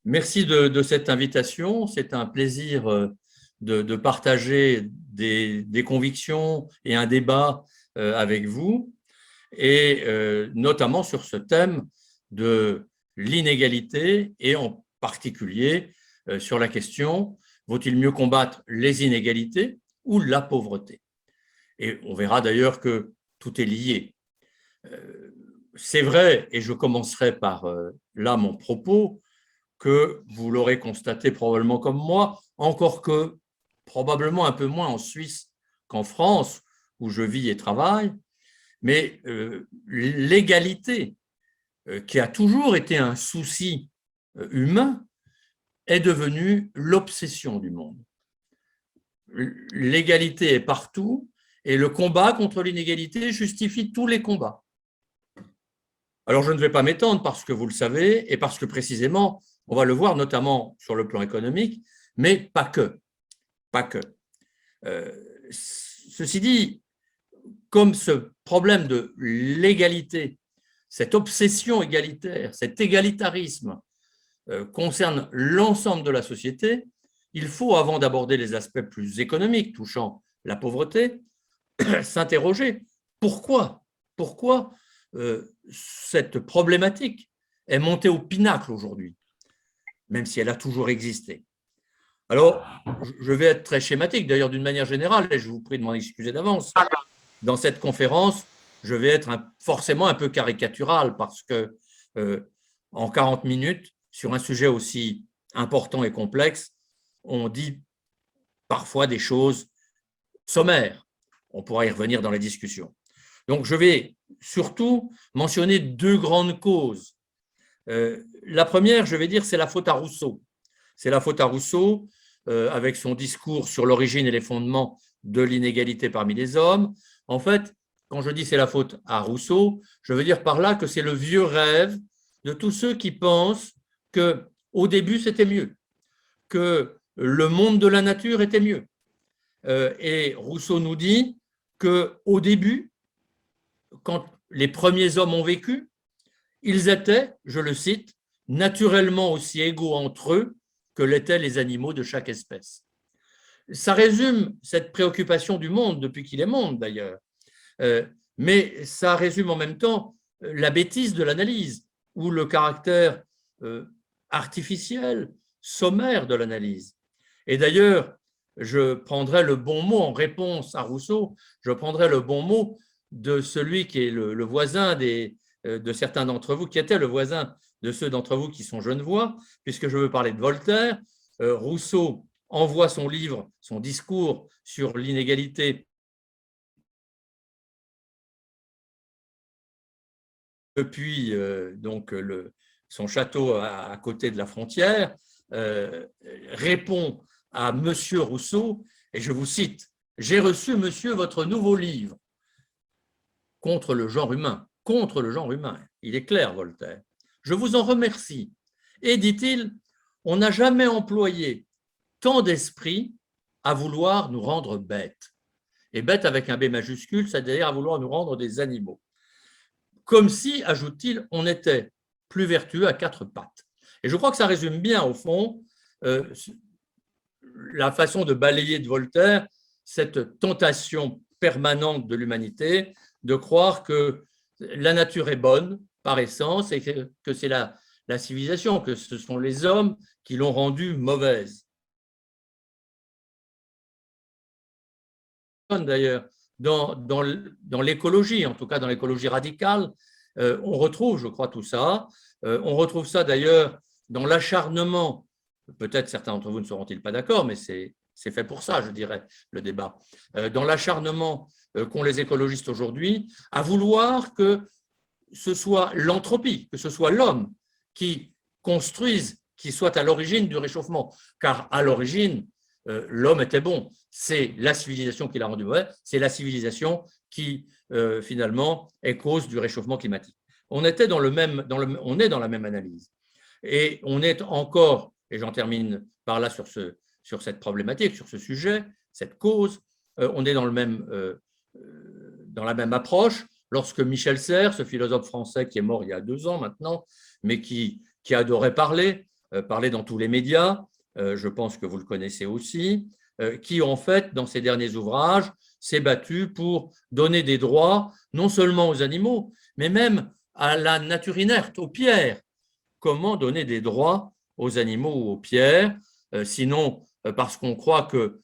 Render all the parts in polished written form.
Merci de cette invitation. C'est un plaisir de partager des convictions et un débat avec vous, et notamment sur ce thème de l'inégalité et en particulier sur la question: vaut-il mieux combattre les inégalités ou la pauvreté? Et on verra d'ailleurs que tout est lié. C'est vrai, et je commencerai par là mon propos, que vous l'aurez constaté probablement comme moi, encore que probablement un peu moins en Suisse qu'en France, où je vis et travaille, mais l'égalité, qui a toujours été un souci humain, est devenue l'obsession du monde. L'égalité est partout et le combat contre l'inégalité justifie tous les combats. Alors, je ne vais pas m'étendre parce que vous le savez et parce que précisément, on va le voir notamment sur le plan économique, mais pas que. Pas que. Ceci dit, comme ce problème de l'égalité, cette obsession égalitaire, cet égalitarisme concerne l'ensemble de la société, il faut, avant d'aborder les aspects plus économiques touchant la pauvreté, s'interroger pourquoi cette problématique est montée au pinacle aujourd'hui, même si elle a toujours existé. Alors, je vais être très schématique, d'ailleurs d'une manière générale, et je vous prie de m'en excuser d'avance. Dans cette conférence, je vais être forcément un peu caricatural parce que en 40 minutes, sur un sujet aussi important et complexe, on dit parfois des choses sommaires. On pourra y revenir dans la discussion. Donc, je vais surtout mentionner deux grandes causes. La première, je vais dire, c'est la faute à Rousseau. C'est la faute à Rousseau, avec son discours sur l'origine et les fondements de l'inégalité parmi les hommes. En fait, quand je dis c'est la faute à Rousseau, je veux dire par là que c'est le vieux rêve de tous ceux qui pensent qu'au début, c'était mieux, que le monde de la nature était mieux. Et Rousseau nous dit qu'au début, quand les premiers hommes ont vécu, ils étaient, je le cite, naturellement aussi égaux entre eux que l'étaient les animaux de chaque espèce. Ça résume cette préoccupation du monde depuis qu'il est monde d'ailleurs, mais ça résume en même temps la bêtise de l'analyse ou le caractère artificiel, sommaire de l'analyse. Et d'ailleurs, je prendrai le bon mot en réponse à Rousseau, je prendrai le bon mot de celui qui est le voisin de certains d'entre vous, qui était le voisin de ceux d'entre vous qui sont genevois, puisque je veux parler de Voltaire. Rousseau envoie son livre, son discours sur l'inégalité depuis son château à côté de la frontière, répond à Monsieur Rousseau, et je vous cite: « J'ai reçu, monsieur, votre nouveau livre contre le genre humain. » Contre le genre humain, il est clair, Voltaire. « Je vous en remercie. Et, dit-il, on n'a jamais employé tant d'esprit à vouloir nous rendre bêtes. » Et bêtes avec un B majuscule, c'est-à-dire à vouloir nous rendre des animaux. Comme si, ajoute-t-il, on était plus vertueux à quatre pattes. Et je crois que ça résume bien, au fond, la façon de balayer de Voltaire cette tentation permanente de l'humanité de croire que la nature est bonne par essence et que c'est la civilisation, que ce sont les hommes qui l'ont rendue mauvaise. D'ailleurs, dans l'écologie, en tout cas dans l'écologie radicale, on retrouve, je crois, tout ça. On retrouve ça d'ailleurs dans l'acharnement, peut-être certains d'entre vous ne seront-ils pas d'accord, mais c'est fait pour ça, je dirais, le débat, dans l'acharnement qu'ont les écologistes aujourd'hui à vouloir que ce soit l'entropie, que ce soit l'homme qui construise, qui soit à l'origine du réchauffement, car à l'origine, l'homme était bon. C'est la civilisation qui l'a rendu mauvais, c'est la civilisation qui, finalement, est cause du réchauffement climatique. On est dans la même analyse. Et on est encore, et j'en termine par là sur cette problématique, sur ce sujet, cette cause, on est dans la même approche lorsque Michel Serres, ce philosophe français qui est mort il y a 2 ans maintenant, mais qui adorait parler, parlé dans tous les médias, je pense que vous le connaissez aussi, qui en fait, dans ses derniers ouvrages, s'est battu pour donner des droits non seulement aux animaux, mais même à la nature inerte, aux pierres. Comment donner des droits aux animaux ou aux pierres, sinon parce qu'on croit que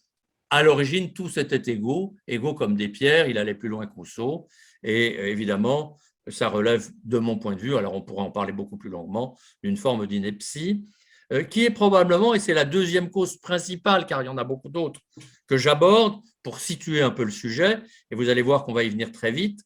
à l'origine, tous étaient égaux, égaux comme des pierres, il allait plus loin que Rousseau, et évidemment, ça relève de mon point de vue, alors on pourra en parler beaucoup plus longuement, d'une forme d'ineptie, qui est probablement, et c'est la deuxième cause principale, car il y en a beaucoup d'autres que j'aborde pour situer un peu le sujet, et vous allez voir qu'on va y venir très vite,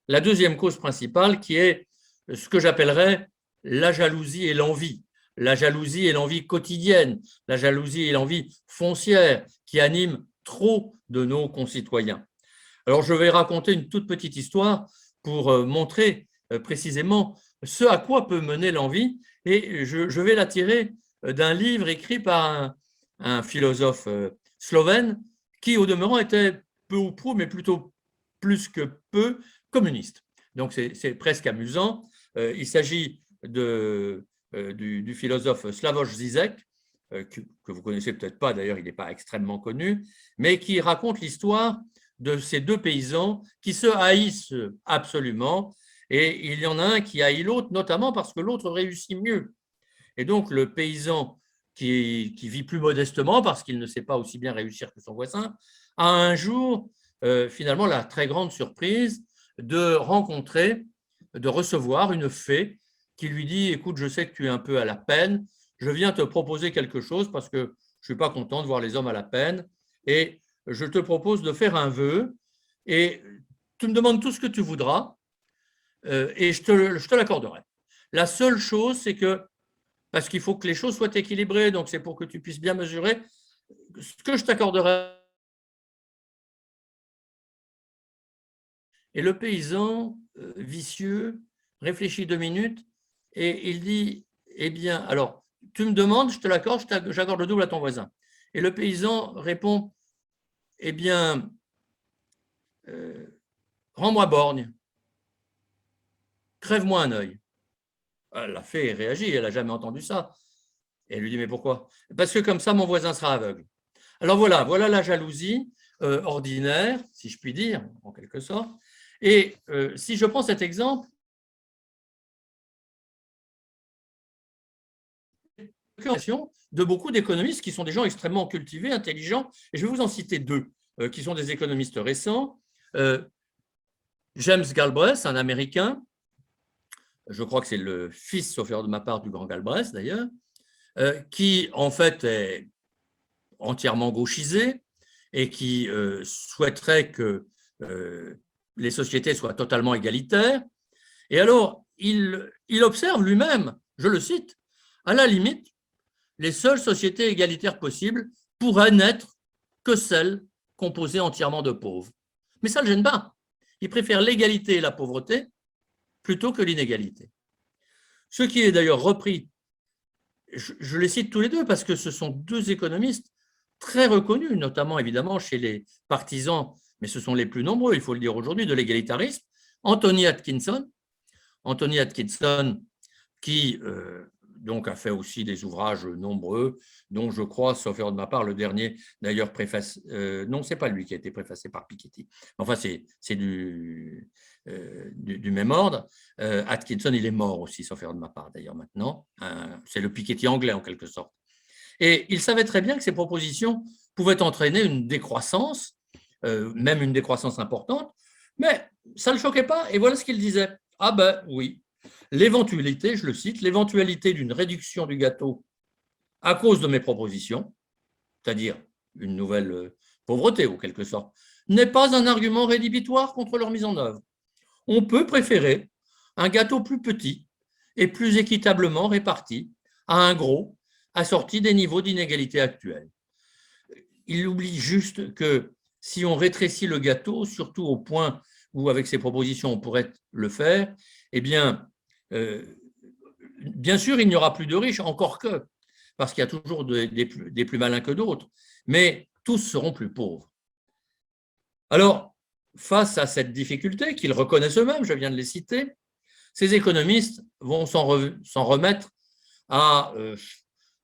la deuxième cause principale qui est ce que j'appellerais la jalousie et l'envie. La jalousie et l'envie quotidienne, la jalousie et l'envie foncière qui animent trop de nos concitoyens. Alors, je vais raconter une toute petite histoire pour montrer précisément ce à quoi peut mener l'envie, et je vais la tirer d'un livre écrit par un philosophe slovène qui, au demeurant, était peu ou prou, mais plutôt plus que peu communiste. Donc, c'est presque amusant. Il s'agit du philosophe Slavoj Žižek, que vous connaissez peut-être pas, d'ailleurs, il n'est pas extrêmement connu, mais qui raconte l'histoire de ces deux paysans qui se haïssent absolument, et il y en a un qui haït l'autre, notamment parce que l'autre réussit mieux. Et donc, le paysan qui vit plus modestement, parce qu'il ne sait pas aussi bien réussir que son voisin, a un jour, finalement, la très grande surprise de rencontrer, de recevoir une fée qui lui dit « Écoute, je sais que tu es un peu à la peine, je viens te proposer quelque chose parce que je ne suis pas content de voir les hommes à la peine, et je te propose de faire un vœu, et tu me demandes tout ce que tu voudras, et je te l'accorderai. La seule chose, c'est que, parce qu'il faut que les choses soient équilibrées, donc c'est pour que tu puisses bien mesurer, ce que je t'accorderai. » Et le paysan, vicieux, réfléchit 2 minutes, et il dit « Eh bien, alors, tu me demandes, je te l'accorde, j'accorde le double à ton voisin. » Et le paysan répond « Eh bien, rends-moi borgne, crève-moi un œil. » La fée réagit, elle n'a jamais entendu ça. Et elle lui dit « Mais pourquoi ?»« Parce que comme ça, mon voisin sera aveugle. » Alors voilà la jalousie ordinaire, si je puis dire, en quelque sorte. Et si je prends cet exemple, de beaucoup d'économistes qui sont des gens extrêmement cultivés, intelligents, et je vais vous en citer deux, qui sont des économistes récents. James Galbraith, un Américain, je crois que c'est le fils, sauf erreur de ma part, du grand Galbraith d'ailleurs, qui en fait est entièrement gauchisé et qui souhaiterait que les sociétés soient totalement égalitaires. Et alors, il observe lui-même, je le cite, à la limite, les seules sociétés égalitaires possibles pourraient n'être que celles composées entièrement de pauvres. Mais ça ne le gêne pas. Il préfère l'égalité et la pauvreté plutôt que l'inégalité. Ce qui est d'ailleurs repris, je les cite tous les deux parce que ce sont deux économistes très reconnus, notamment évidemment chez les partisans, mais ce sont les plus nombreux, il faut le dire aujourd'hui, de l'égalitarisme. Anthony Atkinson qui donc a fait aussi des ouvrages nombreux, dont je crois, sauf erreur de ma part, le dernier, d'ailleurs, préface. Non, ce n'est pas lui qui a été préfacé par Piketty. Enfin, c'est du même ordre. Atkinson, il est mort aussi, sauf erreur de ma part, d'ailleurs, maintenant. C'est le Piketty anglais, en quelque sorte. Et il savait très bien que ces propositions pouvaient entraîner une décroissance, même une décroissance importante, mais ça ne le choquait pas. Et voilà ce qu'il disait. Ah ben oui, l'éventualité, je le cite, l'éventualité d'une réduction du gâteau à cause de mes propositions, c'est-à-dire une nouvelle pauvreté, en quelque sorte, n'est pas un argument rédhibitoire contre leur mise en œuvre. On peut préférer un gâteau plus petit et plus équitablement réparti à un gros, assorti des niveaux d'inégalité actuels. Il oublie juste que si on rétrécit le gâteau, surtout au point où avec ces propositions on pourrait le faire, eh bien, bien sûr, il n'y aura plus de riches, encore que, parce qu'il y a toujours des plus malins que d'autres, mais tous seront plus pauvres. Alors, face à cette difficulté, qu'ils reconnaissent eux-mêmes, je viens de les citer, ces économistes vont s'en remettre à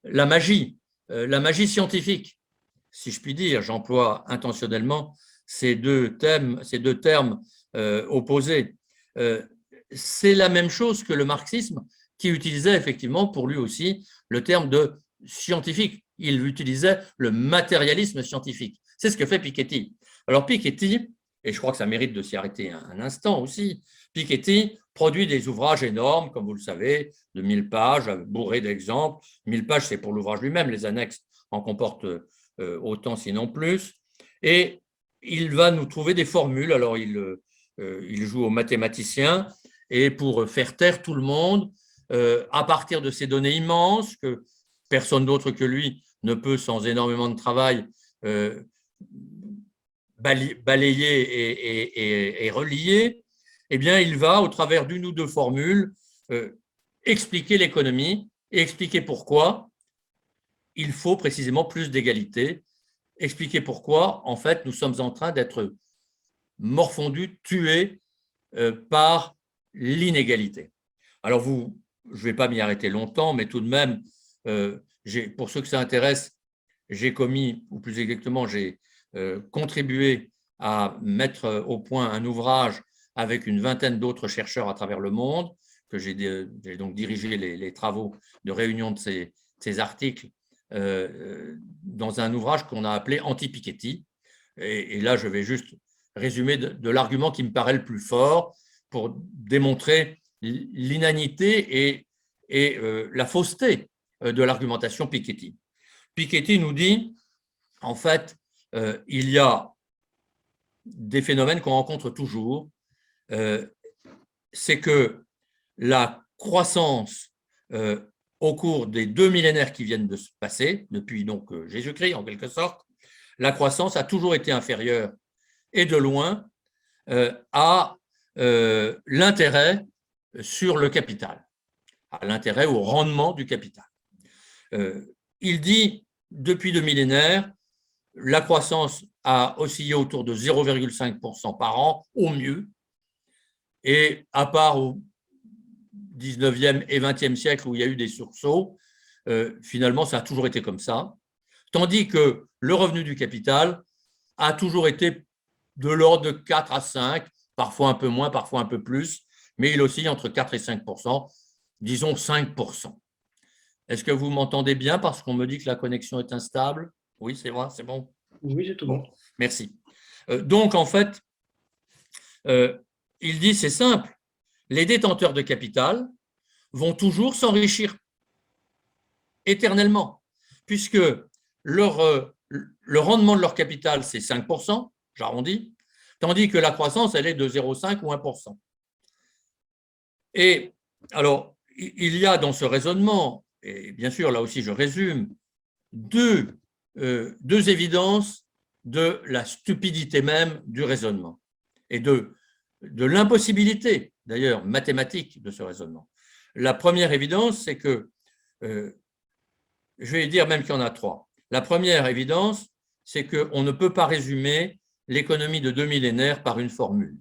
la magie scientifique, si je puis dire, j'emploie intentionnellement ces deux termes opposés. C'est la même chose que le marxisme, qui utilisait effectivement pour lui aussi le terme de scientifique. Il utilisait le matérialisme scientifique. C'est ce que fait Piketty. Alors Piketty, et je crois que ça mérite de s'y arrêter un instant aussi, Piketty produit des ouvrages énormes, comme vous le savez, de 1000 pages, bourrés d'exemples. 1000 pages, c'est pour l'ouvrage lui-même, les annexes en comportent autant, sinon plus. Et il va nous trouver des formules. Alors, il joue aux mathématiciens, et pour faire taire tout le monde, à partir de ces données immenses que personne d'autre que lui ne peut, sans énormément de travail, balayer et relier, eh bien, il va, au travers d'une ou deux formules, expliquer l'économie et expliquer pourquoi il faut précisément plus d'égalité, expliquer pourquoi, en fait, nous sommes en train d'être morfondus, tués par l'inégalité. Alors, je ne vais pas m'y arrêter longtemps, mais tout de même, pour ceux que ça intéresse, j'ai commis, ou plus exactement, j'ai contribué à mettre au point un ouvrage avec une vingtaine d'autres chercheurs à travers le monde, que j'ai donc dirigé les travaux de réunion de ces articles dans un ouvrage qu'on a appelé Anti-Piketty. Et là, je vais juste résumer de l'argument qui me paraît le plus fort pour démontrer l'inanité et la fausseté de l'argumentation Piketty. Piketty nous dit, en fait, il y a des phénomènes qu'on rencontre toujours. C'est que la croissance au cours des 2 millénaires qui viennent de se passer, depuis donc Jésus-Christ en quelque sorte, la croissance a toujours été inférieure et de loin à l'intérêt sur le capital, à l'intérêt au rendement du capital. Il dit, depuis 2 millénaires, la croissance a oscillé autour de 0,5% par an, au mieux, et à part au 19e et 20e siècle où il y a eu des sursauts, finalement, ça a toujours été comme ça. Tandis que le revenu du capital a toujours été de l'ordre de 4 à 5, parfois un peu moins, parfois un peu plus, mais il oscille entre 4 et 5%, disons 5%. Est-ce que vous m'entendez bien parce qu'on me dit que la connexion est instable? Oui, c'est vrai, c'est bon. Oui, c'est tout bon. Merci. Donc, en fait, il dit, c'est simple, les détenteurs de capital vont toujours s'enrichir éternellement, puisque le rendement de leur capital, c'est 5%, j'arrondis, tandis que la croissance, elle est de 0,5 ou 1%. Et alors, il y a dans ce raisonnement, et bien sûr, là aussi je résume, deux évidences de la stupidité même du raisonnement et de l'impossibilité, d'ailleurs, mathématique de ce raisonnement. La première évidence, c'est que, je vais dire même qu'il y en a trois. La première évidence, c'est qu'on ne peut pas résumer l'économie de 2 millénaires par une formule.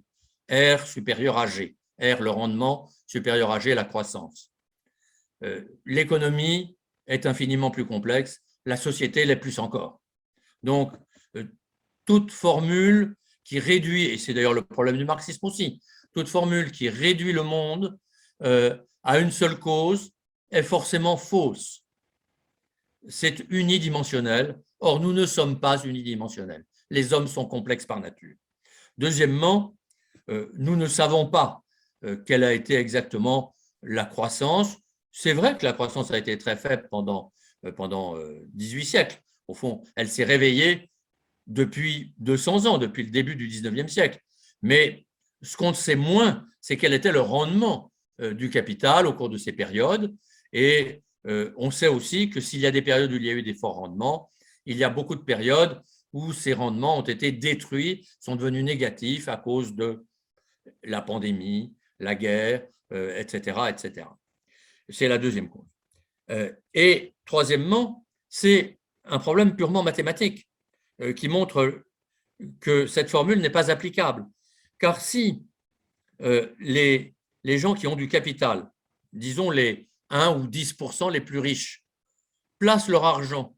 R supérieur à G. R, le rendement, supérieur à G, la croissance. L'économie est infiniment plus complexe, la société l'est plus encore. Donc, toute formule qui réduit, et c'est d'ailleurs le problème du marxisme aussi, toute formule qui réduit le monde à une seule cause est forcément fausse. C'est unidimensionnel. Or, nous ne sommes pas unidimensionnels. Les hommes sont complexes par nature. Deuxièmement, nous ne savons pas quelle a été exactement la croissance. C'est vrai que la croissance a été très faible pendant 18 siècles. Au fond, elle s'est réveillée depuis 200 ans, depuis le début du 19e siècle. Mais ce qu'on sait moins, c'est quel était le rendement du capital au cours de ces périodes. Et on sait aussi que s'il y a des périodes où il y a eu des forts rendements, il y a beaucoup de périodes où ces rendements ont été détruits, sont devenus négatifs à cause de la pandémie, la guerre, etc., etc. C'est la deuxième cause. Et troisièmement, c'est un problème purement mathématique qui montre que cette formule n'est pas applicable. Car si les gens qui ont du capital, disons les 1 ou 10% les plus riches, placent leur argent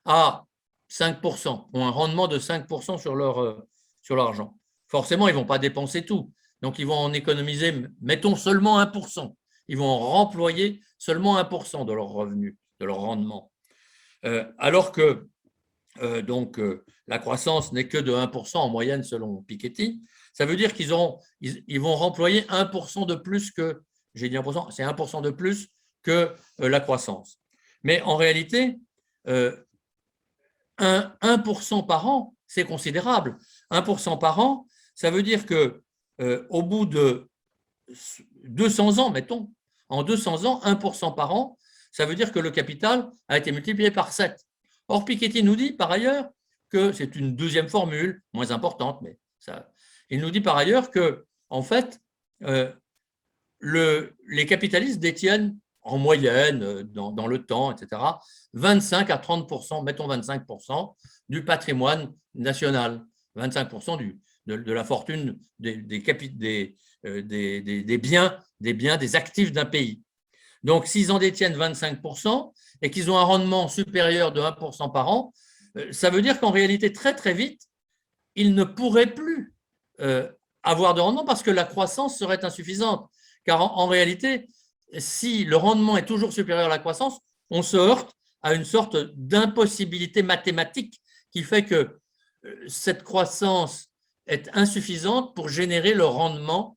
à 5%, ont un rendement de 5% sur leur argent, forcément, ils ne vont pas dépenser tout. Donc, ils vont en économiser, mettons, seulement 1%. Ils vont en remployer seulement 1% de leurs revenus, de leur rendement. Alors que la croissance n'est que de 1% en moyenne selon Piketty. Ça veut dire qu'ils vont remployer 1% de plus que, j'ai dit 1%, c'est 1% de plus que la croissance. Mais en réalité, 1% par an, c'est considérable. 1% par an, ça veut dire qu'au bout de 200 ans, mettons, en 200 ans, 1% par an, ça veut dire que le capital a été multiplié par 7. Or, Piketty nous dit par ailleurs que c'est une deuxième formule, moins importante, mais ça, il nous dit par ailleurs que, en fait, les capitalistes détiennent en moyenne, dans le temps, etc., 25 à 30%, mettons 25% du patrimoine national, 25% de la fortune des biens, des actifs d'un pays. Donc, s'ils en détiennent 25% et qu'ils ont un rendement supérieur de 1% par an, ça veut dire qu'en réalité, très très vite, ils ne pourraient plus avoir de rendement parce que la croissance serait insuffisante. Car en réalité, si le rendement est toujours supérieur à la croissance, on se heurte à une sorte d'impossibilité mathématique qui fait que cette croissance est insuffisante pour générer le rendement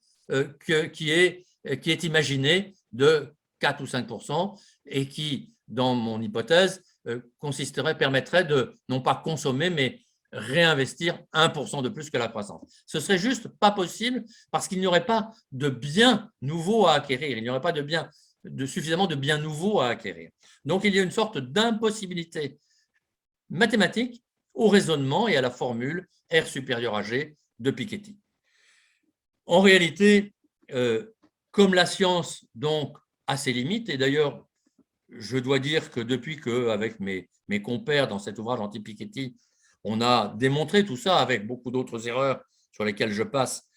qui est imaginé de 4 ou 5% et qui, dans mon hypothèse, permettrait de non pas consommer, mais réinvestir 1% de plus que la croissance. Ce serait juste pas possible parce qu'il n'y aurait pas de biens nouveaux à acquérir, il n'y aurait pas suffisamment de biens nouveaux à acquérir. Donc, il y a une sorte d'impossibilité mathématique au raisonnement et à la formule R supérieur à G de Piketty. En réalité, comme la science donc a ses limites, et d'ailleurs, je dois dire que depuis qu'avec mes compères dans cet ouvrage anti-Piketty, on a démontré tout ça avec beaucoup d'autres erreurs sur lesquelles je passe,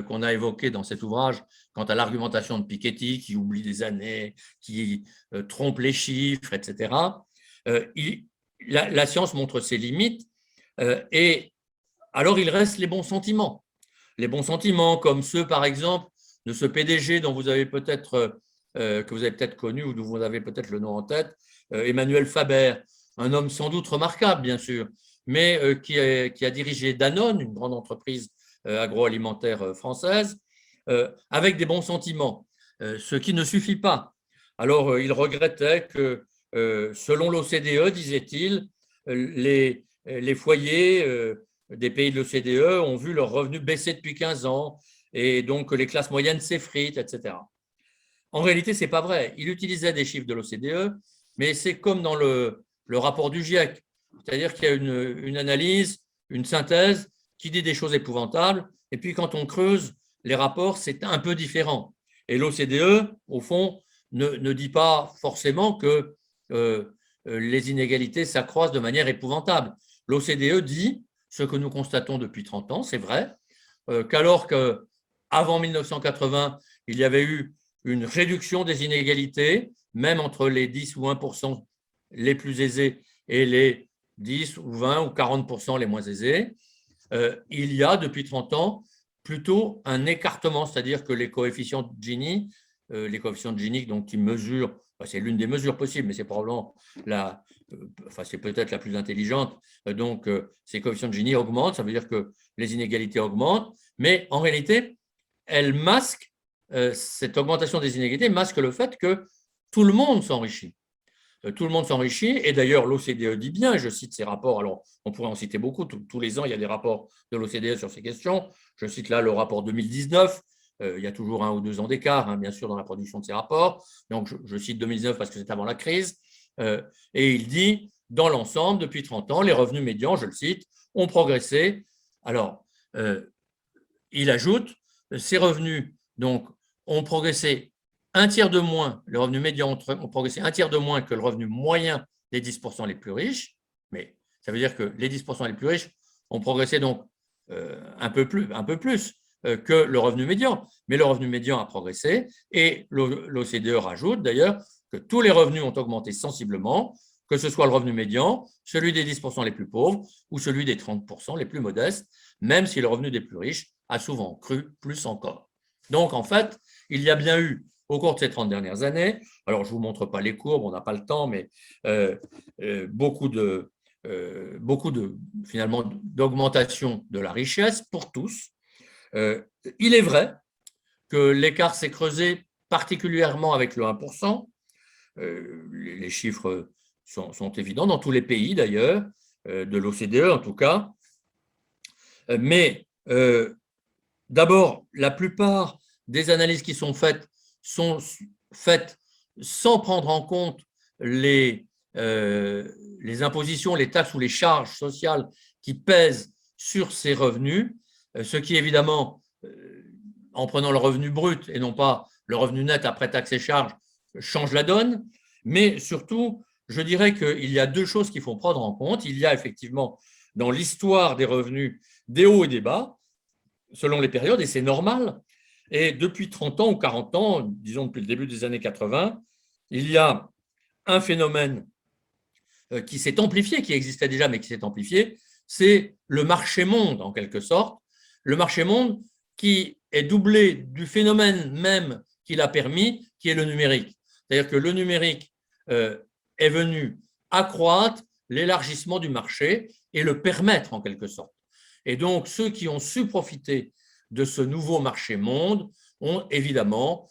qu'on a évoquées dans cet ouvrage, quant à l'argumentation de Piketty, qui oublie des années, qui trompe les chiffres, etc. La science montre ses limites, et alors il reste les bons sentiments. Les bons sentiments, comme ceux, par exemple, de ce PDG dont vous avez peut-être, que vous avez peut-être connu ou dont vous avez peut-être le nom en tête, Emmanuel Faber, un homme sans doute remarquable, bien sûr, mais qui a dirigé Danone, une grande entreprise agroalimentaire française, avec des bons sentiments, ce qui ne suffit pas. Alors, il regrettait que, selon l'OCDE, disait-il, les foyers des pays de l'OCDE ont vu leurs revenus baisser depuis 15 ans et donc les classes moyennes s'effritent, etc. En réalité, ce n'est pas vrai. Il utilisait des chiffres de l'OCDE, mais c'est comme dans le rapport du GIEC, c'est-à-dire qu'il y a une analyse, une synthèse qui dit des choses épouvantables, et puis quand on creuse les rapports, c'est un peu différent. Et l'OCDE, au fond, ne dit pas forcément que les inégalités s'accroissent de manière épouvantable. L'OCDE dit, ce que nous constatons depuis 30 ans, c'est vrai, qu'alors qu'avant 1980, il y avait eu une réduction des inégalités, même entre les 10 ou 1% les plus aisés et les 10 ou 20 ou 40% les moins aisés, il y a depuis 30 ans plutôt un écartement, c'est-à-dire que les coefficients de Gini, donc, qui mesurent, c'est l'une des mesures possibles, mais c'est probablement c'est peut-être la plus intelligente, donc ces coefficients de Gini augmentent, ça veut dire que les inégalités augmentent, mais en réalité, elles masquent, cette augmentation des inégalités masque le fait que tout le monde s'enrichit. Tout le monde s'enrichit, et d'ailleurs l'OCDE dit bien, je cite ces rapports, alors on pourrait en citer beaucoup, tous les ans il y a des rapports de l'OCDE sur ces questions, je cite là le rapport 2019, il y a toujours 1 ou 2 ans d'écart, hein, bien sûr, dans la production de ces rapports, donc je cite 2019 parce que c'est avant la crise, et il dit, dans l'ensemble, depuis 30 ans, les revenus médians, je le cite, ont progressé. Alors, il ajoute, ces revenus donc, ont progressé un tiers de moins, les revenus médians ont progressé un tiers de moins que le revenu moyen des 10% les plus riches, mais ça veut dire que les 10% les plus riches ont progressé donc un peu plus que le revenu médian, mais le revenu médian a progressé et l'OCDE rajoute d'ailleurs que tous les revenus ont augmenté sensiblement, que ce soit le revenu médian, celui des 10% les plus pauvres ou celui des 30% les plus modestes, même si le revenu des plus riches a souvent cru plus encore. Donc, en fait, il y a bien eu, au cours de ces 30 dernières années, alors je ne vous montre pas les courbes, on n'a pas le temps, mais beaucoup finalement d'augmentation de la richesse pour tous. Il est vrai que l'écart s'est creusé particulièrement avec le 1%. Les chiffres sont évidents dans tous les pays d'ailleurs, de l'OCDE en tout cas. Mais d'abord, la plupart des analyses qui sont faites sans prendre en compte les impositions, les taxes ou les charges sociales qui pèsent sur ces revenus, ce qui évidemment, en prenant le revenu brut et non pas le revenu net après taxes et charges, change la donne. Mais surtout, je dirais qu'il y a deux choses qu'il faut prendre en compte. Il y a effectivement dans l'histoire des revenus des hauts et des bas, selon les périodes, et c'est normal. Et depuis 30 ans ou 40 ans, disons depuis le début des années 80, il y a un phénomène qui s'est amplifié, qui existait déjà, mais qui s'est amplifié, c'est le marché monde, en quelque sorte. Le marché monde qui est doublé du phénomène même qu'il a permis, qui est le numérique. C'est-à-dire que le numérique est venu accroître l'élargissement du marché et le permettre, en quelque sorte. Et donc, ceux qui ont su profiter de ce nouveau marché monde ont évidemment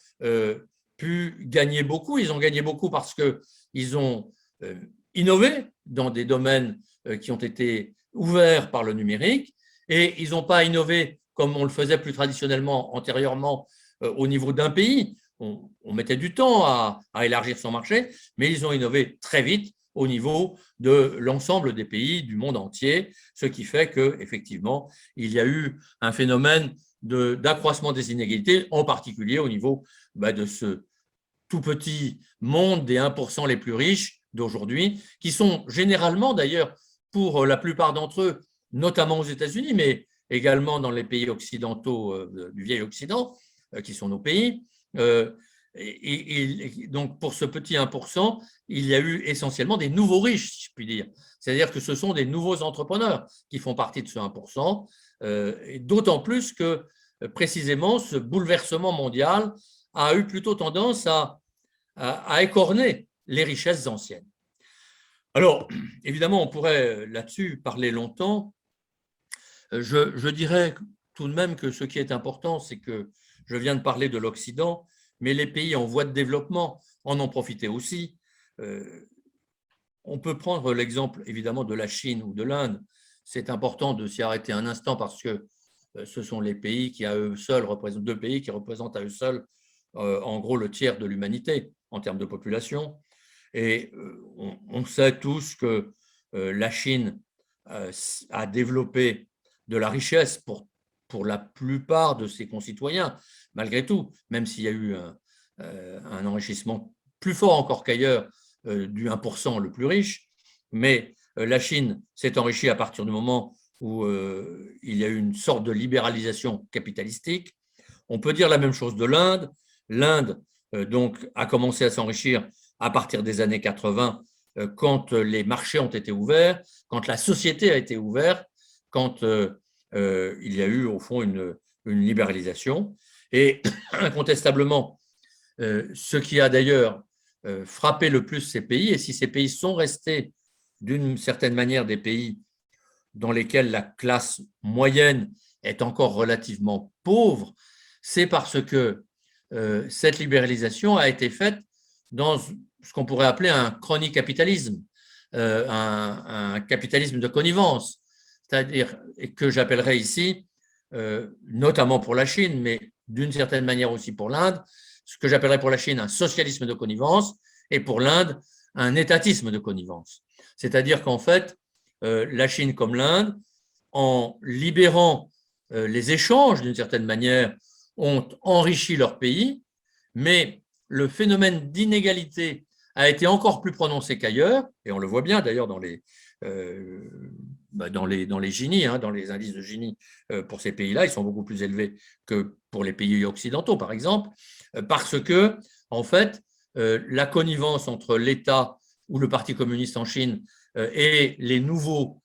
pu gagner beaucoup. Ils ont gagné beaucoup parce qu'ils ont innové dans des domaines qui ont été ouverts par le numérique et ils n'ont pas innové comme on le faisait plus traditionnellement antérieurement au niveau d'un pays. On mettait du temps à élargir son marché, mais ils ont innové très vite au niveau de l'ensemble des pays du monde entier, ce qui fait qu'effectivement, il y a eu un phénomène d'accroissement des inégalités, en particulier au niveau de ce tout petit monde des 1% les plus riches d'aujourd'hui, qui sont généralement d'ailleurs, pour la plupart d'entre eux, notamment aux États-Unis, mais également dans les pays occidentaux du vieil Occident, qui sont nos pays. Et donc, pour ce petit 1%, il y a eu essentiellement des nouveaux riches, si je puis dire. C'est-à-dire que ce sont des nouveaux entrepreneurs qui font partie de ce 1%, et d'autant plus que, précisément, ce bouleversement mondial a eu plutôt tendance à écorner les richesses anciennes. Alors, évidemment, on pourrait là-dessus parler longtemps. Je dirais tout de même que ce qui est important, c'est que je viens de parler de l'Occident, mais les pays en voie de développement en ont profité aussi. On peut prendre l'exemple évidemment de la Chine ou de l'Inde. C'est important de s'y arrêter un instant parce que ce sont les pays qui à eux seuls représentent, deux pays qui représentent à eux seuls en gros le tiers de l'humanité en termes de population. Et on sait tous que la Chine a développé de la richesse pour la plupart de ses concitoyens, malgré tout, même s'il y a eu un enrichissement plus fort encore qu'ailleurs du 1% le plus riche. Mais la Chine s'est enrichie à partir du moment où il y a eu une sorte de libéralisation capitalistique. On peut dire la même chose de l'Inde. L'Inde donc a commencé à s'enrichir à partir des années 80, quand les marchés ont été ouverts, quand la société a été ouverte, quand il y a eu au fond une libéralisation. Et incontestablement, ce qui a d'ailleurs frappé le plus ces pays, et si ces pays sont restés d'une certaine manière des pays dans lesquels la classe moyenne est encore relativement pauvre, c'est parce que cette libéralisation a été faite dans ce qu'on pourrait appeler un chronicapitalisme, un capitalisme de connivence, c'est-à-dire que j'appellerais ici, notamment pour la Chine, mais d'une certaine manière aussi pour l'Inde, ce que j'appellerais pour la Chine un socialisme de connivence et pour l'Inde un étatisme de connivence. C'est-à-dire qu'en fait, la Chine comme l'Inde, en libérant les échanges d'une certaine manière, ont enrichi leur pays, mais le phénomène d'inégalité a été encore plus prononcé qu'ailleurs, et on le voit bien d'ailleurs dans les Gini, dans les indices de Gini pour ces pays-là, ils sont beaucoup plus élevés que pour les pays occidentaux, par exemple, parce que, en fait, la connivence entre l'État ou le Parti communiste en Chine et les nouveaux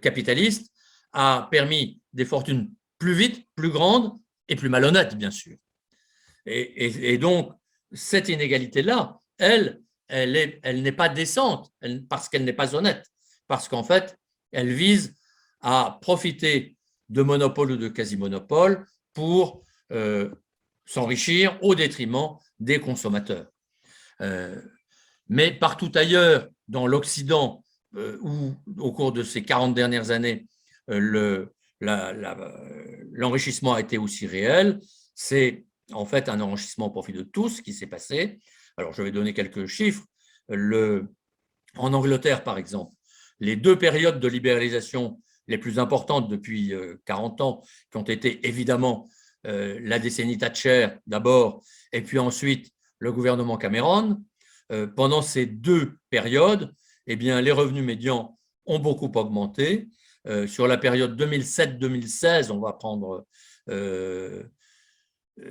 capitalistes, a permis des fortunes plus vite, plus grandes et plus malhonnêtes, bien sûr. Et donc, cette inégalité-là, elle n'est pas décente parce qu'elle n'est pas honnête, parce qu'en fait, elle vise à profiter de monopoles ou de quasi-monopoles pour s'enrichir au détriment des consommateurs. Mais partout ailleurs, dans l'Occident, où au cours de ces 40 dernières années, l'enrichissement a été aussi réel, c'est en fait un enrichissement au profit de tous qui s'est passé. Alors, je vais donner quelques chiffres. En Angleterre, par exemple, les 2 périodes de libéralisation les plus importantes depuis 40 ans, qui ont été évidemment la décennie Thatcher d'abord, et puis ensuite le gouvernement Cameron, pendant ces 2 périodes, eh bien, les revenus médians ont beaucoup augmenté. Sur la période 2007-2016, on va prendre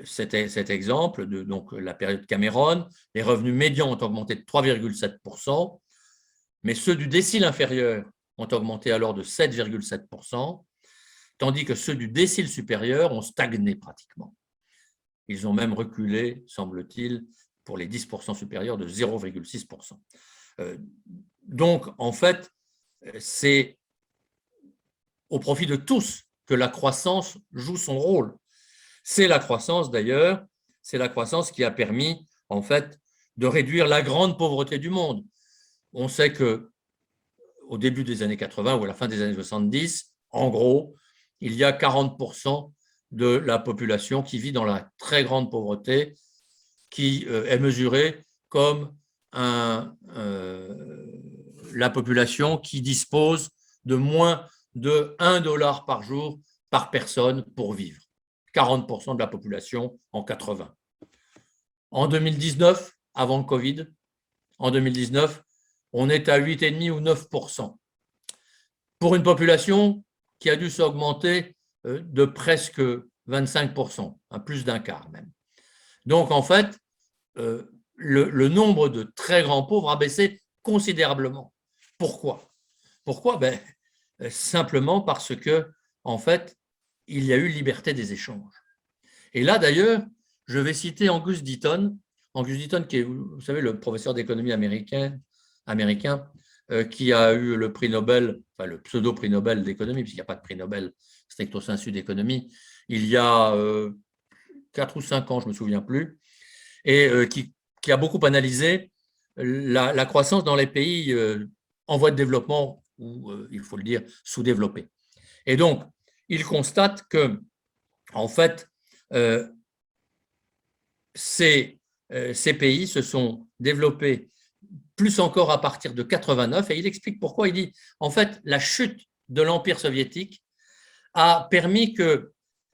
cet exemple, donc la période Cameron, les revenus médians ont augmenté de 3,7%, mais ceux du décile inférieur ont augmenté alors de 7,7%, tandis que ceux du décile supérieur ont stagné pratiquement. Ils ont même reculé, semble-t-il, pour les 10% supérieurs de 0,6%. Donc, en fait, c'est au profit de tous que la croissance joue son rôle. C'est la croissance, d'ailleurs, c'est la croissance qui a permis, en fait, de réduire la grande pauvreté du monde. On sait qu'au début des années 80 ou à la fin des années 70, en gros, il y a 40% de la population qui vit dans la très grande pauvreté, qui est mesurée comme la population qui dispose de moins de 1 dollar par jour par personne pour vivre. 40% de la population en 80. En 2019, avant le Covid, en 2019, on est à 8,5 ou 9%. Pour une population qui a dû s'augmenter de presque 25%, plus d'un quart même. Donc, en fait, le nombre de très grands pauvres a baissé considérablement. Pourquoi ? Pourquoi ? Simplement parce que, en fait, il y a eu liberté des échanges. Et là, d'ailleurs, je vais citer Angus Deaton. Angus Deaton, qui est, vous savez, le professeur d'économie américain, qui a eu le prix Nobel, enfin le pseudo-prix Nobel d'économie, puisqu'il n'y a pas de prix Nobel stricto sensu d'économie, il y a 4 ou 5 ans, je ne me souviens plus, et qui a beaucoup analysé la croissance dans les pays en voie de développement, ou il faut le dire, sous-développés. Et donc, il constate que, en fait, ces pays se sont développés plus encore à partir de 89, et il explique pourquoi. Il dit, en fait, la chute de l'Empire soviétique a permis que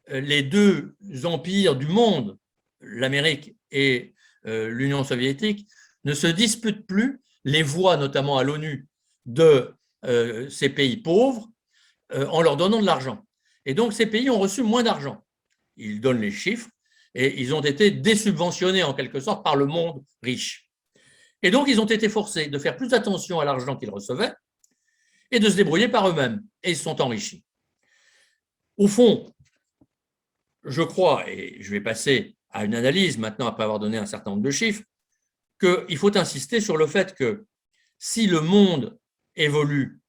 les 2 empires du monde, l'Amérique et l'Union soviétique, ne se disputent plus les voix, notamment à l'ONU, de ces pays pauvres en leur donnant de l'argent. Et donc, ces pays ont reçu moins d'argent. Ils donnent les chiffres et ils ont été désubventionnés en quelque sorte par le monde riche. Et donc, ils ont été forcés de faire plus attention à l'argent qu'ils recevaient et de se débrouiller par eux-mêmes. Et ils se sont enrichis. Au fond, je crois, et je vais passer à une analyse maintenant après avoir donné un certain nombre de chiffres, qu'il faut insister sur le fait que si le monde évolue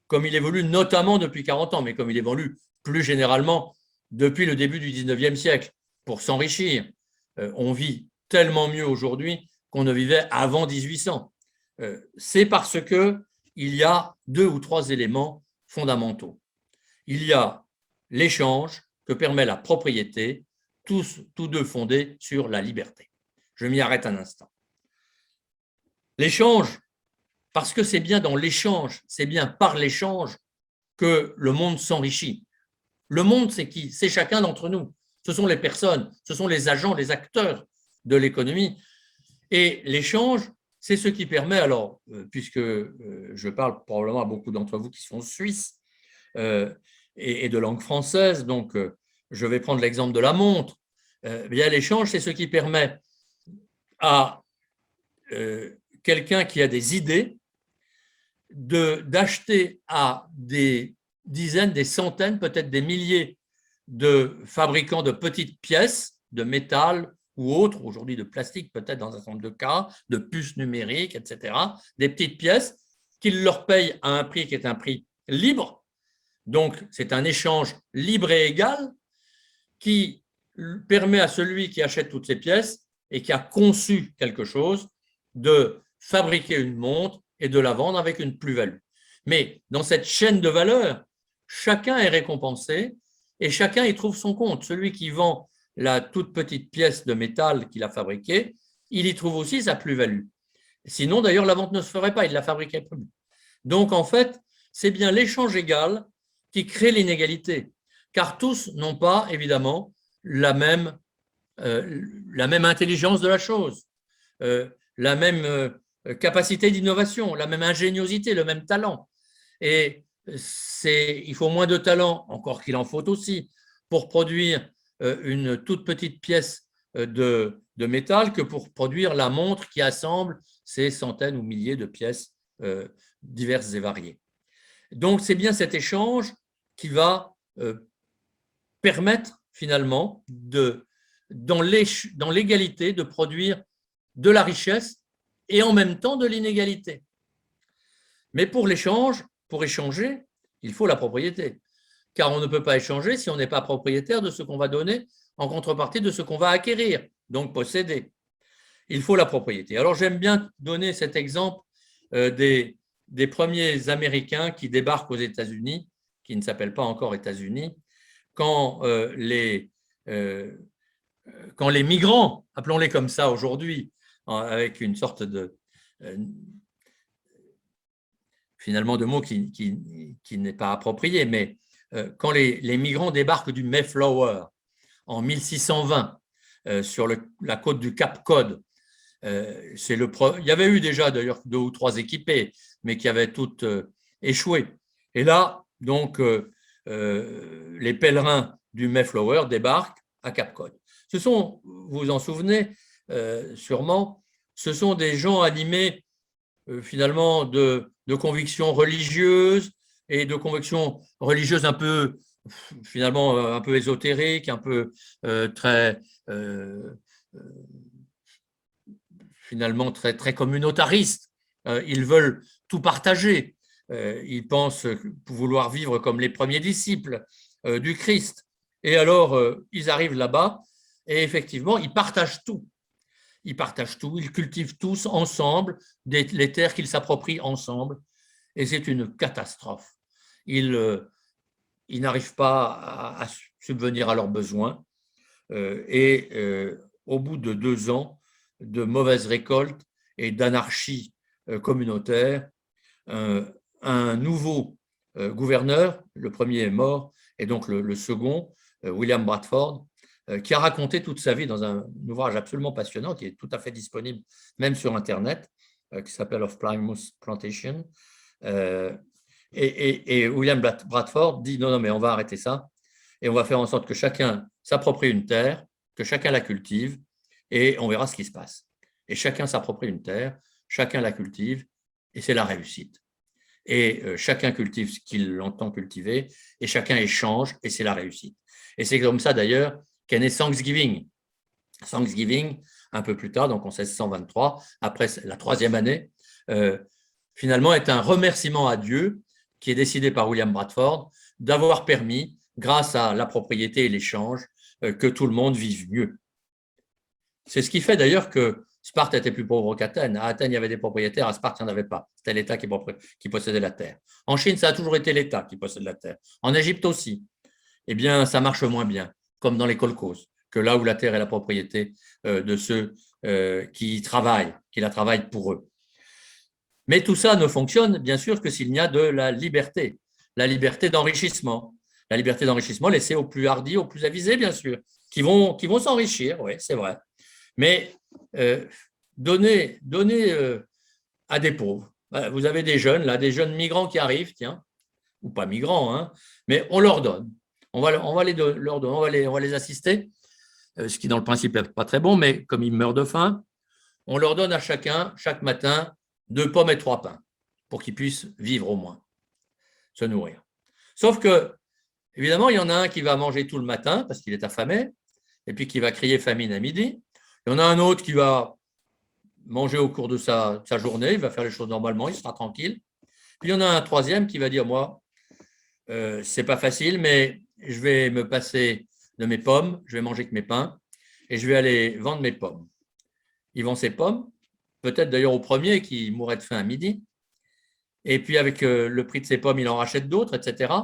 comme il évolue notamment depuis 40 ans, mais comme il évolue plus généralement depuis le début du 19e siècle, pour s'enrichir, on vit tellement mieux aujourd'hui qu'on ne vivait avant 1800. C'est parce qu'il y a 2 ou 3 éléments fondamentaux. Il y a l'échange que permet la propriété, tous 2 fondés sur la liberté. Je m'y arrête un instant. L'échange, parce que c'est bien dans l'échange, c'est bien par l'échange que le monde s'enrichit. Le monde, c'est qui ? C'est chacun d'entre nous. Ce sont les personnes, ce sont les agents, les acteurs de l'économie. Et l'échange, c'est ce qui permet, alors, puisque je parle probablement à beaucoup d'entre vous qui sont suisses et de langue française, donc je vais prendre l'exemple de la montre. Bien, l'échange, c'est ce qui permet à quelqu'un qui a des idées d'acheter à des dizaines, des centaines, peut-être des milliers de fabricants de petites pièces de métal ou autres, aujourd'hui de plastique peut-être dans un certain nombre de cas, de puces numériques, etc., des petites pièces qu'ils leur payent à un prix qui est un prix libre. Donc, c'est un échange libre et égal qui permet à celui qui achète toutes ces pièces et qui a conçu quelque chose de fabriquer une montre et de la vendre avec une plus-value. Mais dans cette chaîne de valeur, chacun est récompensé et chacun y trouve son compte. Celui qui vend la toute petite pièce de métal qu'il a fabriquée, il y trouve aussi sa plus-value. Sinon, d'ailleurs, la vente ne se ferait pas, il la fabriquait plus. Donc, en fait, c'est bien l'échange égal qui crée l'inégalité, car tous n'ont pas, évidemment, la même intelligence de la chose, la même capacité d'innovation, la même ingéniosité, le même talent. Et il faut moins de talent, encore qu'il en faut aussi, pour produire une toute petite pièce de métal que pour produire la montre qui assemble ces centaines ou milliers de pièces diverses et variées. Donc, c'est bien cet échange qui va permettre finalement dans l'égalité de produire de la richesse et en même temps de l'inégalité. Mais pour l'échange, pour échanger, il faut la propriété. Car on ne peut pas échanger si on n'est pas propriétaire de ce qu'on va donner en contrepartie de ce qu'on va acquérir, donc posséder. Il faut la propriété. Alors j'aime bien donner cet exemple des premiers Américains qui débarquent aux États-Unis, qui ne s'appellent pas encore États-Unis, quand les migrants, appelons-les comme ça aujourd'hui, avec une sorte de finalement de mots qui n'est pas approprié, mais quand les migrants débarquent du Mayflower en 1620 sur la côte du Cap Cod, il y avait eu déjà d'ailleurs 2 ou 3 équipés, mais qui avaient toutes échoué. Et là, donc, les pèlerins du Mayflower débarquent à Cap Cod. Vous vous en souvenez sûrement, ce sont des gens animés finalement de convictions religieuses et de convictions religieuses un peu finalement un peu ésotériques, un peu très finalement très communautaristes. Ils veulent tout partager. Ils pensent vouloir vivre comme les premiers disciples du Christ. Et alors, ils arrivent là-bas et effectivement, ils partagent tout. Ils partagent tout, ils cultivent tous ensemble les terres qu'ils s'approprient ensemble. Et c'est une catastrophe. Ils n'arrivent pas à subvenir à leurs besoins. Au bout de 2 ans de mauvaises récoltes et d'anarchie communautaire, un nouveau gouverneur, le premier est mort, et donc le second, William Bradford, qui a raconté toute sa vie dans un ouvrage absolument passionnant, qui est tout à fait disponible, même sur Internet, qui s'appelle Of Plymouth Plantation. Et William Bradford dit non, mais on va arrêter ça, et on va faire en sorte que chacun s'approprie une terre, que chacun la cultive, et on verra ce qui se passe. Et chacun s'approprie une terre, chacun la cultive, et c'est la réussite. Et chacun cultive ce qu'il entend cultiver, et chacun échange, et c'est la réussite. Et c'est comme ça d'ailleurs qu'est né Thanksgiving. Thanksgiving, un peu plus tard, donc en 1623, après la 3e année, finalement est un remerciement à Dieu qui est décidé par William Bradford d'avoir permis, grâce à la propriété et l'échange, que tout le monde vive mieux. C'est ce qui fait d'ailleurs que Sparte était plus pauvre qu'Athènes. À Athènes, il y avait des propriétaires, à Sparte, il n'y en avait pas. C'était l'État qui possédait la terre. En Chine, ça a toujours été l'État qui possède la terre. En Égypte aussi. Eh bien, ça marche moins bien, comme dans les kolkhozes, que là où la terre est la propriété de ceux qui la travaillent pour eux. Mais tout ça ne fonctionne, bien sûr, que s'il y a de la liberté d'enrichissement. La liberté d'enrichissement laissée aux plus hardis, aux plus avisés, bien sûr, qui vont s'enrichir, oui, c'est vrai. Mais donner à des pauvres. Vous avez des jeunes, là, des jeunes migrants qui arrivent, tiens, ou pas migrants, hein, mais on leur donne. On va les assister, ce qui dans le principe n'est pas très bon, mais comme ils meurent de faim, on leur donne à chacun, chaque matin, 2 pommes et 3 pains. pour qu'ils puissent vivre au moins, se nourrir. Sauf que, évidemment, il y en a un qui va manger tout le matin parce qu'il est affamé, et puis qui va crier famine à midi. Il y en a un autre qui va manger au cours de sa journée, il va faire les choses normalement, il sera tranquille. Puis il y en a un troisième qui va dire, moi, c'est pas facile, mais je vais me passer de mes pommes, je vais manger que mes pains, et je vais aller vendre mes pommes. Il vend ses pommes, peut-être d'ailleurs au premier qui mourrait de faim à midi, et puis avec le prix de ses pommes, il en rachète d'autres, etc.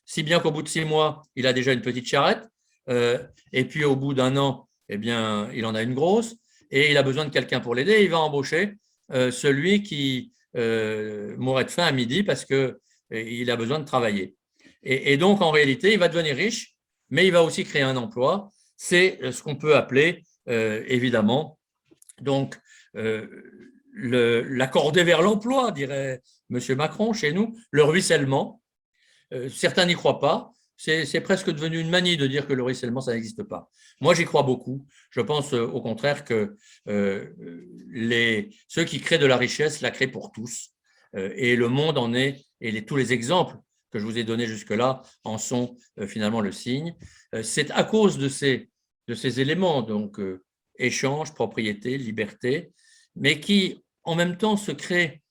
Si bien qu'au bout de 6 mois, il a déjà une petite charrette, et puis au bout d'un an, eh bien, il en a une grosse, et il a besoin de quelqu'un pour l'aider, il va embaucher celui qui mourrait de faim à midi parce qu'il a besoin de travailler. Et donc, en réalité, il va devenir riche, mais il va aussi créer un emploi. C'est ce qu'on peut appeler, évidemment, donc, l'accorder vers l'emploi, dirait M. Macron chez nous, le ruissellement. Certains n'y croient pas. C'est presque devenu une manie de dire que le ruissellement, ça n'existe pas. Moi, j'y crois beaucoup. Je pense au contraire que ceux qui créent de la richesse la créent pour tous. Et le monde en est, et tous les exemples que je vous ai donnés jusque-là en sont finalement le signe. C'est à cause de ces éléments, donc échange, propriété, liberté, mais qui en même temps se créent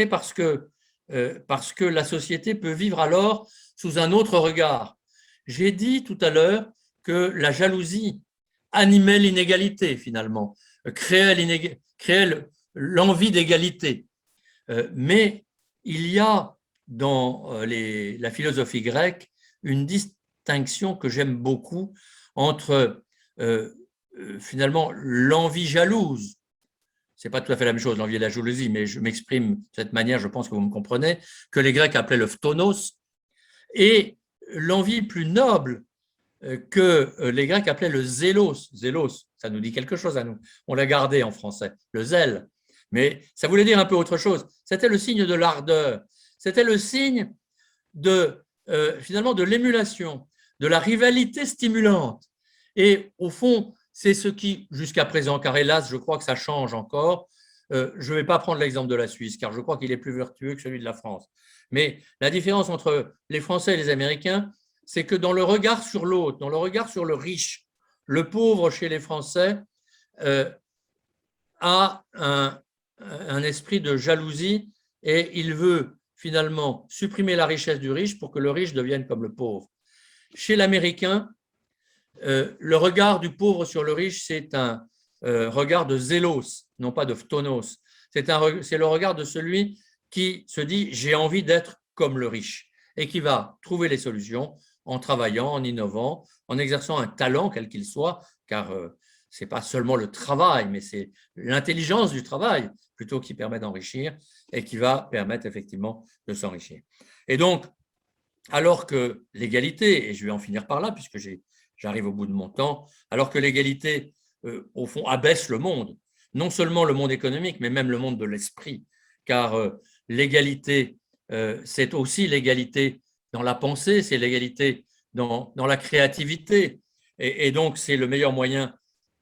parce que la société peut vivre alors sous un autre regard. J'ai dit tout à l'heure que la jalousie animait l'inégalité finalement, créait l'envie d'égalité. Mais il y a dans la philosophie grecque une distinction que j'aime beaucoup entre finalement l'envie jalouse. Ce n'est pas tout à fait la même chose, l'envie et la jalousie, mais je m'exprime de cette manière, je pense que vous me comprenez, que les Grecs appelaient le phtonos, et l'envie plus noble que les Grecs appelaient le zélos. Zélos, ça nous dit quelque chose à nous. On l'a gardé en français, le zèle. Mais ça voulait dire un peu autre chose. C'était le signe de l'ardeur. C'était le signe finalement de l'émulation, de la rivalité stimulante. Et au fond, c'est ce qui, jusqu'à présent, car hélas, je crois que ça change encore, je ne vais pas prendre l'exemple de la Suisse, car je crois qu'il est plus vertueux que celui de la France. Mais la différence entre les Français et les Américains, c'est que dans le regard sur l'autre, dans le regard sur le riche, le pauvre chez les Français a un esprit de jalousie et il veut finalement supprimer la richesse du riche pour que le riche devienne comme le pauvre. Chez l'Américain, le regard du pauvre sur le riche, c'est un regard de zélos, non pas de phtonos. C'est le regard de celui qui se dit « j'ai envie d'être comme le riche » et qui va trouver les solutions en travaillant, en innovant, en exerçant un talent quel qu'il soit, car ce n'est pas seulement le travail, mais c'est l'intelligence du travail plutôt qui permet d'enrichir et qui va permettre effectivement de s'enrichir. Et donc, alors que l'égalité, et je vais en finir par là puisque j'arrive au bout de mon temps, alors que l'égalité, au fond, abaisse le monde, non seulement le monde économique, mais même le monde de l'esprit, car l'égalité, c'est aussi l'égalité dans la pensée, c'est l'égalité dans la créativité, et donc c'est le meilleur moyen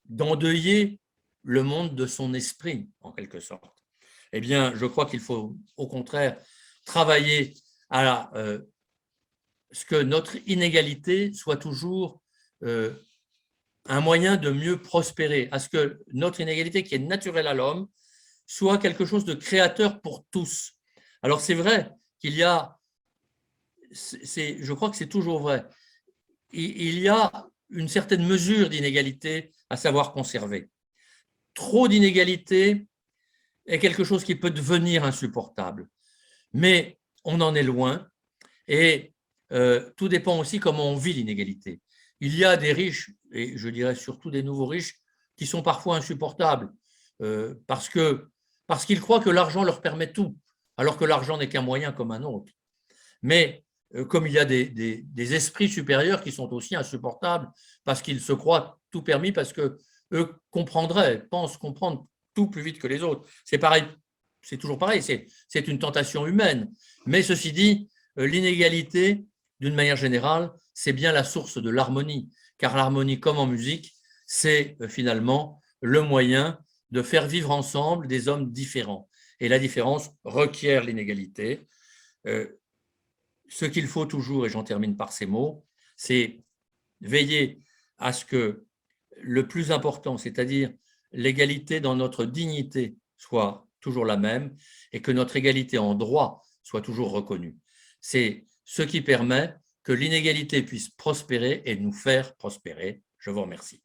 d'endeuiller le monde de son esprit, en quelque sorte. Eh bien, je crois qu'il faut, au contraire, travailler à ce que notre inégalité soit toujours un moyen de mieux prospérer, à ce que notre inégalité qui est naturelle à l'homme soit quelque chose de créateur pour tous. Alors c'est vrai qu'il y a, je crois que c'est toujours vrai, il y a une certaine mesure d'inégalité à savoir conserver. Trop d'inégalité est quelque chose qui peut devenir insupportable, mais on en est loin et tout dépend aussi comment on vit l'inégalité. Il y a des riches, et je dirais surtout des nouveaux riches, qui sont parfois insupportables parce qu'ils croient que l'argent leur permet tout, alors que l'argent n'est qu'un moyen comme un autre. Mais comme il y a des esprits supérieurs qui sont aussi insupportables parce qu'ils se croient tout permis, parce qu'eux pensent comprendre tout plus vite que les autres. C'est pareil, c'est toujours pareil, c'est une tentation humaine. Mais ceci dit, l'inégalité, d'une manière générale, c'est bien la source de l'harmonie, car l'harmonie, comme en musique, c'est finalement le moyen de faire vivre ensemble des hommes différents. et la différence requiert l'inégalité. Ce qu'il faut toujours, et j'en termine par ces mots, c'est veiller à ce que le plus important, c'est-à-dire l'égalité dans notre dignité, soit toujours la même et que notre égalité en droit soit toujours reconnue. C'est ce qui permet que l'inégalité puisse prospérer et nous faire prospérer. Je vous remercie.